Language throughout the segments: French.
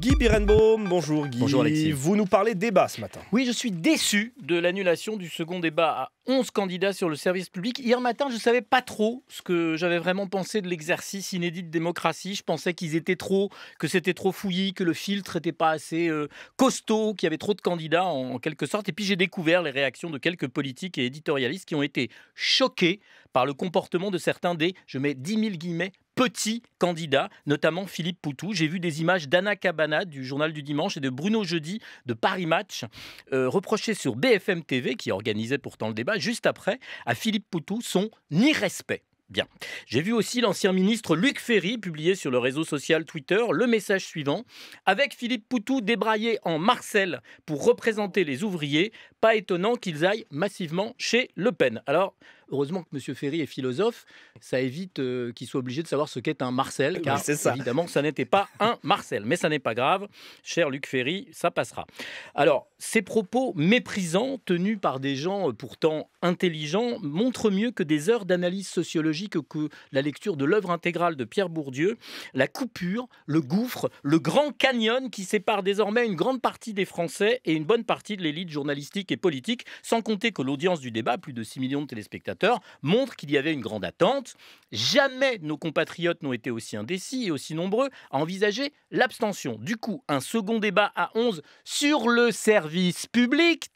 Guy Birenbaum, bonjour Guy. Bonjour Alexis. Vous nous parlez débat ce matin. Oui, je suis déçu de l'annulation du second débat à 11 candidats sur le service public. Hier matin, je ne savais pas trop ce que j'avais vraiment pensé de l'exercice inédit de démocratie. Je pensais que c'était trop fouillis, que le filtre n'était pas assez costaud, qu'il y avait trop de candidats en quelque sorte. Et puis j'ai découvert les réactions de quelques politiques et éditorialistes qui ont été choqués par le comportement de certains des, je mets 10 000 guillemets, petits candidats, notamment Philippe Poutou. J'ai vu des images d'Anna Cabanat du Journal du Dimanche et de Bruno Jeudi de Paris Match reprocher sur BFM TV, qui organisait pourtant le débat, juste après, à Philippe Poutou son irrespect. Bien. J'ai vu aussi l'ancien ministre Luc Ferry publier sur le réseau social Twitter le message suivant. Avec Philippe Poutou débraillé en Marcel pour représenter les ouvriers, pas étonnant qu'ils aillent massivement chez Le Pen. Alors, heureusement que M. Ferry est philosophe, ça évite qu'il soit obligé de savoir ce qu'est un Marcel, car évidemment, ça n'était pas un Marcel. Mais ça n'est pas grave, cher Luc Ferry, ça passera. Alors, ces propos méprisants, tenus par des gens pourtant intelligents, montrent mieux que des heures d'analyse sociologique que la lecture de l'œuvre intégrale de Pierre Bourdieu, la coupure, le gouffre, le grand canyon qui sépare désormais une grande partie des Français et une bonne partie de l'élite journalistique et politique, sans compter que l'audience du débat, plus de 6 millions de téléspectateurs, montre qu'il y avait une grande attente. Jamais nos compatriotes n'ont été aussi indécis et aussi nombreux à envisager l'abstention. Du coup, un second débat à 11 sur le service public,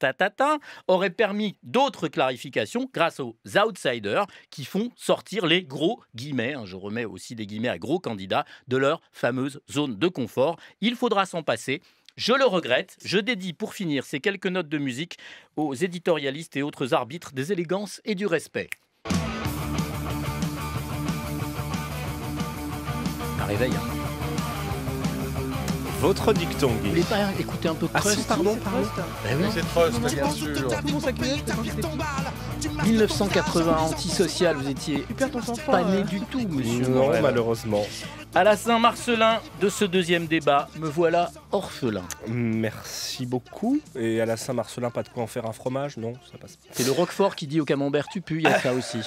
aurait permis d'autres clarifications grâce aux outsiders qui font sortir les gros guillemets, je remets aussi des guillemets à gros candidats, de leur fameuse zone de confort. Il faudra s'en passer. Je le regrette. Je dédie pour finir ces quelques notes de musique aux éditorialistes et autres arbitres des élégances et du respect. Un réveil, Votre dicton, Guy. Vous voulez pas écouter un peu de Trust? Si, pardon. Oui. C'est Trust, bien sûr. 1980, antisocial, vous étiez pas né du tout, monsieur. Non, Morel. malheureusement. À la Saint-Marcelin de ce deuxième débat, me voilà orphelin. Merci beaucoup. Et à la Saint-Marcelin, pas de quoi en faire un fromage? Non, ça passe pas. C'est le Roquefort qui dit au camembert tu pues, il y a ça aussi.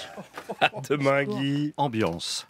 À demain, Guy. Ambiance.